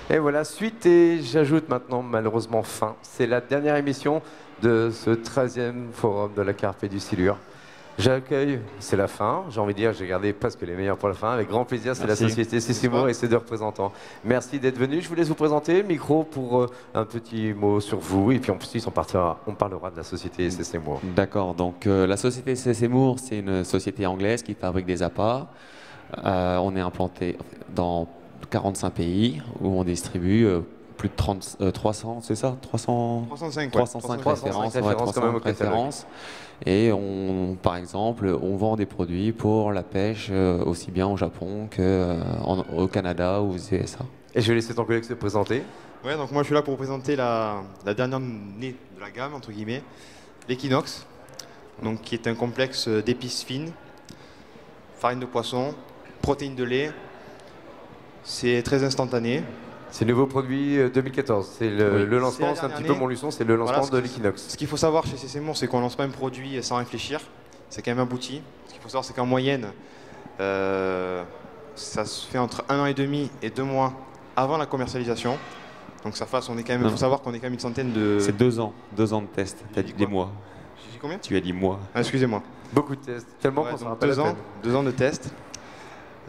Et voilà, suite et j'ajoute maintenant malheureusement fin. C'est la dernière émission de ce 13e forum de la Carpe et du Silure. J'accueille, c'est la fin, j'ai envie de dire, j'ai gardé presque les meilleurs pour la fin. Avec grand plaisir, c'est la Merci. société Cécimour et ses deux représentants. Merci d'être venus. Je vous laisse vous présenter, micro pour un petit mot sur vous. Et puis ensuite, on parlera de la société Cécimour. D'accord, donc la société Cécimour, c'est une société anglaise qui fabrique des appâts. On est implanté dans 45 pays où on distribue plus de 300, c'est ça 305, 305 références, ouais, 300 références. Et par exemple, on vend des produits pour la pêche aussi bien au Japon qu'au Canada ou aux USA. Et je vais laisser ton collègue se présenter. Ouais, donc moi je suis là pour vous présenter la dernière née de la gamme, entre guillemets, l'Equinox, donc qui est un complexe d'épices fines, farine de poisson, protéines de lait. C'est très instantané. C'est le nouveau produit 2014. C'est le lancement, c'est un petit peu mon leçon, c'est le lancement de l'Equinox. Ce qu'il faut savoir chez Cécimour, c'est qu'on ne lance pas un produit sans réfléchir. C'est quand même abouti. Ce qu'il faut savoir, c'est qu'en moyenne, ça se fait entre 1 an et demi et 2 mois avant la commercialisation. Donc ça fasse, il faut savoir qu'on est quand même une centaine de... C'est 2 ans de test. Tu as dit des mois. J'ai dit combien? Tu as dit mois. Ah, excusez-moi. Beaucoup de tests, tellement qu'on s'en rappelle. 2 ans de tests.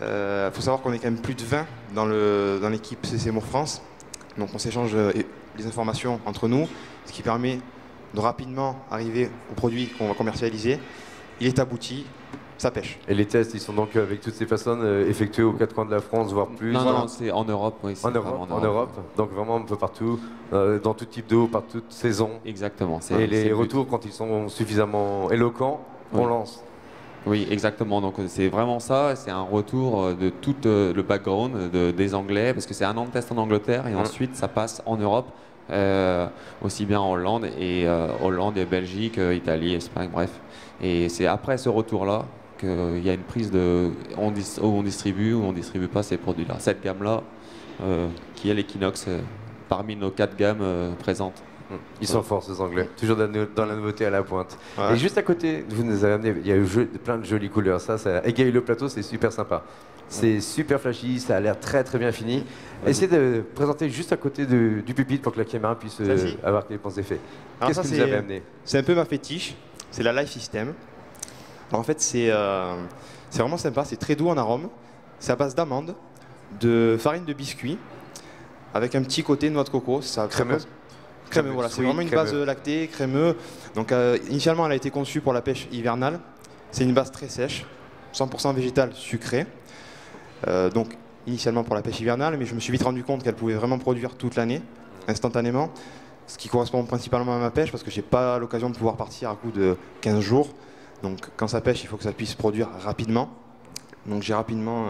Il faut savoir qu'on est quand même plus de 20 dans l'équipe Cécimour France. Donc on s'échange les informations entre nous, ce qui permet de rapidement arriver au produit qu'on va commercialiser. Il est abouti, ça pêche. Et les tests, ils sont donc avec toutes ces personnes effectués aux 4 coins de la France, voire plus. Non, non, c'est en Europe. Oui, en Europe, donc vraiment un peu partout, dans tout type d'eau, par toute saison. Exactement. Et les retours, quand ils sont suffisamment éloquents, on lance. Oui, exactement. Donc c'est vraiment ça. C'est un retour de tout le background des Anglais, parce que c'est un an de test en Angleterre et ensuite ça passe en Europe, aussi bien en Hollande et Belgique, Italie, Espagne, bref. Et c'est après ce retour-là qu'il y a une prise de où on distribue ou on distribue pas ces produits-là. Cette gamme-là, qui est l'Equinox, parmi nos 4 gammes présentes. Ils sont forts, ces Anglais. Toujours dans la nouveauté à la pointe. Ouais. Et juste à côté, vous nous avez amené, il y a eu plein de jolies couleurs. Ça égaye le plateau, c'est super sympa. C'est super flashy, ça a l'air très très bien fini. Essayez de présenter juste à côté du pupitre pour que la caméra puisse avoir les bons effets. Qu'est-ce que vous avez amené? C'est un peu ma fétiche, c'est la Life System. Alors en fait, c'est vraiment sympa, c'est très doux en arôme. C'est à base d'amandes, de farine de biscuit, avec un petit côté noix de coco. Crémeux. Crémeux, voilà, c'est vraiment une base lactée, crémeux. Donc initialement, elle a été conçue pour la pêche hivernale. C'est une base très sèche, 100% végétale, sucrée. Donc initialement pour la pêche hivernale, mais je me suis vite rendu compte qu'elle pouvait vraiment produire toute l'année, instantanément. Ce qui correspond principalement à ma pêche, parce que j'ai pas l'occasion de pouvoir partir à coup de 15 jours. Donc quand ça pêche, il faut que ça puisse produire rapidement. Donc j'ai rapidement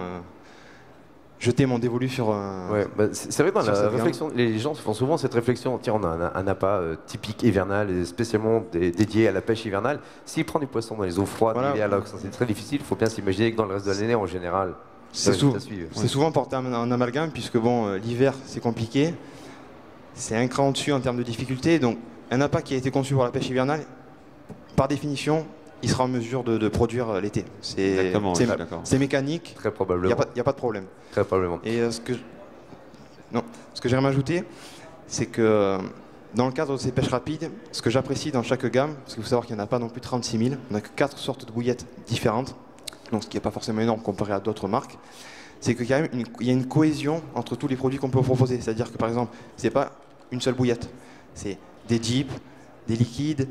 jeté mon dévolu sur... Ouais, c'est vrai, dans la réflexion, les gens font souvent cette réflexion. Tiens, on a un appât typique hivernal, et spécialement dédié à la pêche hivernale. S'il prend du poisson dans les eaux froides, alors que c'est très difficile, il faut bien s'imaginer que dans le reste de l'année, en général, c'est souvent porté en amalgame, puisque bon, l'hiver, c'est compliqué. C'est un cran au-dessus en termes de difficulté. Donc un appât qui a été conçu pour la pêche hivernale, par définition, il sera en mesure de produire l'été. C'est mécanique. Très probablement. Il n'y a pas de problème. Très probablement. Et ce que j'aimerais m'ajouter, c'est que dans le cadre de ces pêches rapides, ce que j'apprécie dans chaque gamme, parce qu'il faut savoir qu'il n'y en a pas non plus 36 000, on n'a que 4 sortes de bouillettes différentes, donc ce qui n'est pas forcément énorme comparé à d'autres marques, c'est qu'il y a une cohésion entre tous les produits qu'on peut proposer. C'est-à-dire que par exemple, ce n'est pas une seule bouillette, c'est des dips, des liquides,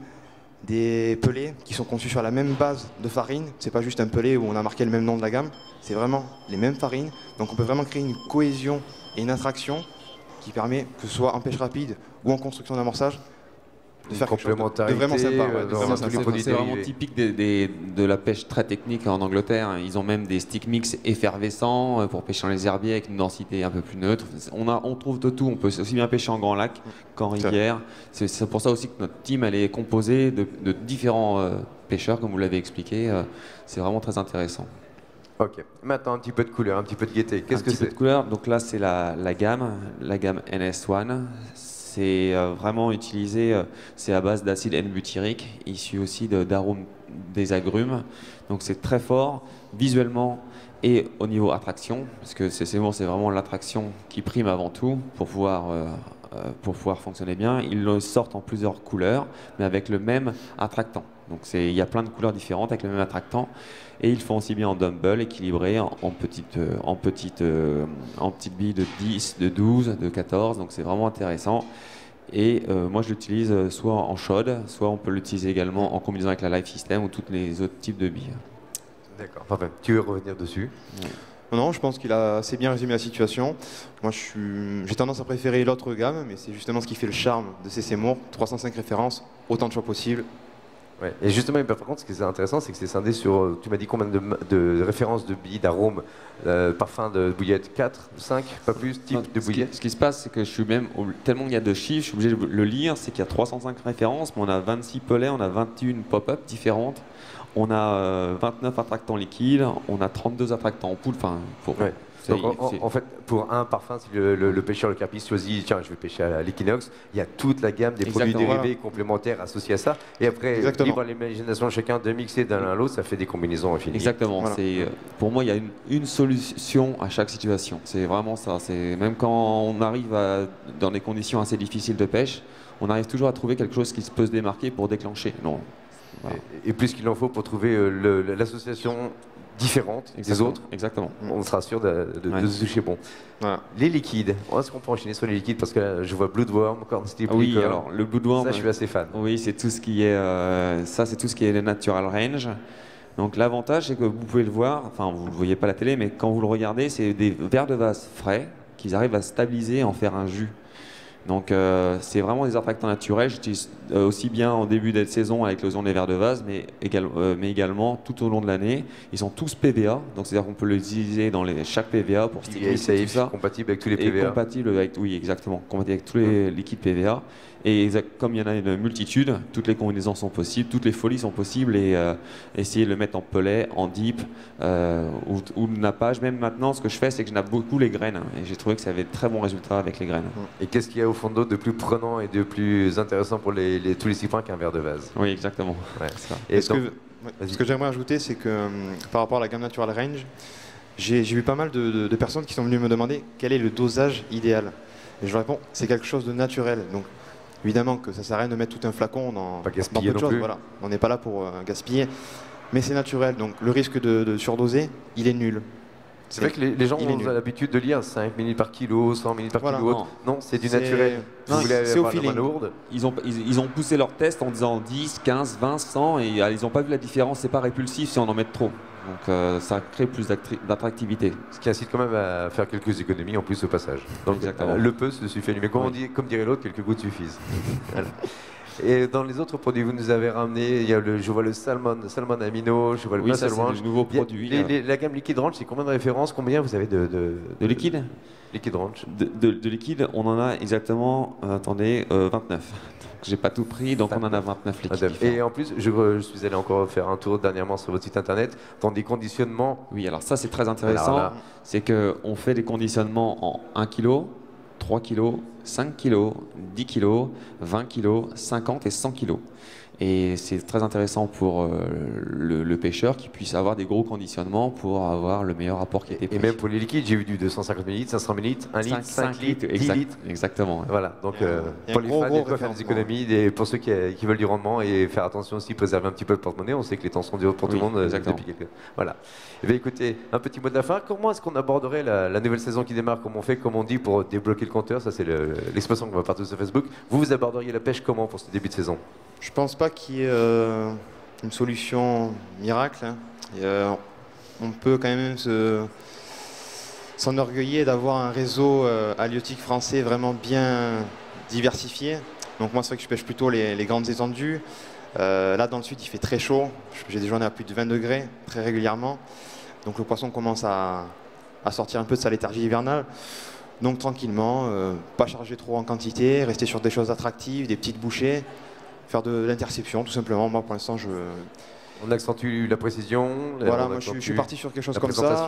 des pelés qui sont conçus sur la même base de farine. C'est pas juste un pelé où on a marqué le même nom de la gamme, c'est vraiment les mêmes farines. Donc on peut vraiment créer une cohésion et une attraction qui permet, que ce soit en pêche rapide ou en construction d'amorçage, de faire quelque chose de vraiment sympa. C'est vraiment typique de la pêche très technique en Angleterre. Ils ont même des stick mix effervescents pour pêcher dans les herbiers avec une densité un peu plus neutre. On trouve de tout. On peut aussi bien pêcher en grand lac qu'en rivière. C'est pour ça aussi que notre team elle est composée de différents pêcheurs, comme vous l'avez expliqué. C'est vraiment très intéressant. Ok. Maintenant, un petit peu de couleur, un petit peu de gaieté. Qu'est-ce que c'est? Un petit peu de couleur. Donc là, c'est la gamme NS1. C'est vraiment utilisé, c'est à base d'acide N-butyrique, issu aussi d'arômes des agrumes. Donc c'est très fort, visuellement et au niveau attraction, parce que ces séjours, c'est vraiment l'attraction qui prime avant tout pour pouvoir fonctionner bien. Ils le sortent en plusieurs couleurs, mais avec le même attractant. Donc il y a plein de couleurs différentes avec le même attractant. Et ils font aussi bien en dumbbell, équilibré, en petites billes de 10, de 12, de 14. Donc c'est vraiment intéressant. Et moi je l'utilise soit en chaude, soit on peut l'utiliser également en combinaison avec la Life System ou tous les autres types de billes. D'accord. Enfin, tu veux revenir dessus? Non, je pense qu'il a assez bien résumé la situation. Moi, j'ai tendance à préférer l'autre gamme, mais c'est justement ce qui fait le charme de ces Seymour. 305 références, autant de choix possible. Ouais. Et justement, par contre, ce qui est intéressant, c'est que c'est scindé sur, tu m'as dit combien de références de billes, d'arômes, parfums de bouillettes? 4, 5, pas plus, type de bouillettes? Ce qui se passe, c'est que je suis tellement il y a de chiffres, je suis obligé de le lire, c'est qu'il y a 305 références, mais on a 26 pelets, on a 21 pop-up différentes. On a 29 attractants liquides, on a 32 attractants en poudre. Enfin, ouais. Donc, en fait, pour un parfum, si le pêcheur, le carpiste choisit, tiens, je vais pêcher à l'Equinox, il y a toute la gamme des produits dérivés complémentaires associés à ça. Et après, libre à l'imagination de chacun de mixer d'un à l'autre, ça fait des combinaisons infinies. Exactement. Voilà. Pour moi, il y a une solution à chaque situation. C'est vraiment ça. Même quand on arrive dans des conditions assez difficiles de pêche, on arrive toujours à trouver quelque chose qui peut se démarquer pour déclencher. Non. Voilà. Et plus qu'il en faut pour trouver l'association différente des autres. Exactement. On sera sûr de se toucher bon. Voilà. Les liquides, est-ce qu'on peut enchaîner sur les liquides? Parce que là, je vois Bloodworm, Corn Steel. Oui, alors le Bloodworm, ça je suis assez fan. Oui, c'est tout ce qui est c'est tout ce qui est le Natural Range. Donc l'avantage, c'est que vous pouvez le voir, enfin vous ne le voyez pas à la télé, mais quand vous le regardez, c'est des verres de vase frais qu'ils arrivent à stabiliser et en faire un jus. Donc c'est vraiment des attractants naturels. J'utilise aussi bien en début de saison avec l'éclosion des vers de vase, mais également tout au long de l'année. Ils sont tous PVA, donc c'est-à-dire qu'on peut l'utiliser dans chaque PVA pour stimuler tout ça. Compatible avec tous les PVA. Et compatible avec, oui, exactement, compatible avec tous les liquides PVA. Et comme il y en a une multitude, toutes les combinaisons sont possibles, toutes les folies sont possibles, et essayer de le mettre en pellet, en dip ou de nappage. Même maintenant, ce que je fais, c'est que je nappe beaucoup les graines, et j'ai trouvé que ça avait de très bons résultats avec les graines. Et qu'est-ce qu'il y a au fond d'eau de plus prenant et de plus intéressant pour tous les cyprins qu'un verre de vase? Oui, exactement. Ouais. Et ce que j'aimerais ajouter, c'est que par rapport à la gamme Natural Range, j'ai vu pas mal de personnes qui sont venues me demander quel est le dosage idéal. Et je leur réponds, c'est quelque chose de naturel. Donc, évidemment que ça sert à rien de mettre tout un flacon dans peu de choses. Voilà. On n'est pas là pour gaspiller, mais c'est naturel. Donc le risque de surdoser, il est nul. C'est vrai que les gens ont l'habitude de lire 5 ml par kilo, 100 ml par kilo. Non, c'est du naturel. C'est au feeling. Ils ont poussé leur test en disant 10, 15, 20, 100 et ils n'ont pas vu la différence. C'est pas répulsif si on en met trop. Donc ça crée plus d'attractivité. Ce qui incite quand même à faire quelques économies en plus au passage. Donc le peu se suffit. Mais comme dirait l'autre, quelques gouttes suffisent. Voilà. Et dans les autres produits, vous nous avez ramené, je vois le salmon amino, je vois le muscle ranch. C'est nouveau produit. La gamme liquide ranch, c'est combien de références? Combien vous avez de liquide? Liquide ranch. De liquide, on en a exactement, 29. J'ai pas tout pris, donc on en a 29 liquides. Et en plus, je suis allé encore faire un tour dernièrement sur votre site internet, dans des conditionnements. Oui, alors ça c'est très intéressant. C'est qu'on fait des conditionnements en 1 kg, 3 kg, 5 kg, 10 kg, 20 kg, 50 et 100 kg. Et c'est très intéressant pour le pêcheur qui puisse avoir des gros conditionnements pour avoir le meilleur rapport qui était pris. Et même pour les liquides, j'ai vu du 250 ml, 500 ml, 1 litre, 5 litres, 10 litres. Exactement. Voilà, donc pour les fans, il faut faire des économies, pour ceux qui veulent du rendement et faire attention aussi, préserver un petit peu le porte-monnaie. On sait que les temps sont durs pour tout le monde. Voilà. Et bien, écoutez, un petit mot de la fin. Comment est-ce qu'on aborderait la nouvelle saison qui démarre, comme on fait, comme on dit, pour débloquer le compteur? Ça, c'est l'expression qu'on va partout sur Facebook. Vous aborderiez la pêche comment pour ce début de saison? Je pense pas qu'il y ait une solution miracle. On peut quand même s'enorgueillir d'avoir un réseau halieutique français vraiment bien diversifié. Donc moi, c'est vrai que je pêche plutôt les grandes étendues. Là, dans le sud, il fait très chaud. J'ai des journées à plus de 20 degrés, très régulièrement. Donc le poisson commence à sortir un peu de sa léthargie hivernale. Donc tranquillement, pas charger trop en quantité, rester sur des choses attractives, des petites bouchées. Faire de l'interception, tout simplement. Moi, pour l'instant, on accentue la précision. Voilà, moi, je suis parti sur quelque chose comme ça.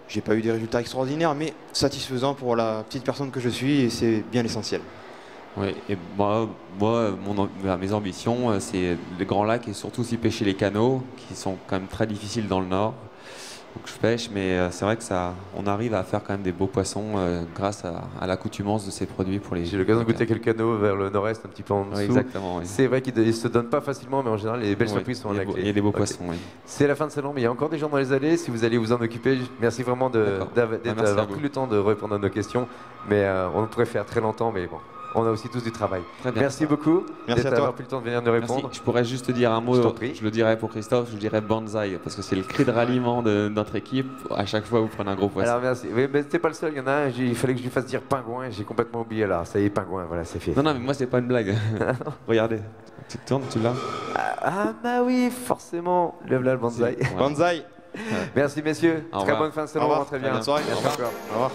J'ai pas eu des résultats extraordinaires, mais satisfaisant pour la petite personne que je suis, et c'est bien l'essentiel. Oui, et moi mes ambitions, c'est les grands lacs et surtout aussi pêcher les canaux, qui sont quand même très difficiles dans le nord. Donc je pêche, mais c'est vrai que on arrive à faire quand même des beaux poissons grâce à l'accoutumance de ces produits pour les. J'ai eu l'occasion de goûter quelques canaux vers le nord-est, un petit peu en dessous. Oui, exactement. Oui. C'est vrai qu'ils ne se donnent pas facilement, mais en général, les belles surprises sont à la clé. Il y a des beaux poissons, oui. C'est la fin de salon, mais il y a encore des gens dans les allées. Si vous allez vous en occuper, merci vraiment d'avoir pris le temps de répondre à nos questions. Mais on pourrait faire très longtemps, mais bon. On a aussi tous du travail. Merci beaucoup d'avoir pris le temps de venir nous répondre. Merci. Je pourrais juste te dire un mot, je le dirais pour Christophe, je dirais bonsaï, parce que c'est le cri de ralliement de notre équipe à chaque fois que vous prenez un gros poisson. Alors merci. Oui, mais c'était pas le seul, il y en a un, il fallait que je lui fasse dire pingouin, j'ai complètement oublié. Alors ça y est, pingouin, voilà, c'est fait. Non, mais moi c'est pas une blague. Regardez, tu te tournes, tu l'as. Ah bah oui, forcément, lève-là le bonsaï. Bonsaï. Merci messieurs, très bonne fin de salon, très bien. Bonne soirée. Au revoir.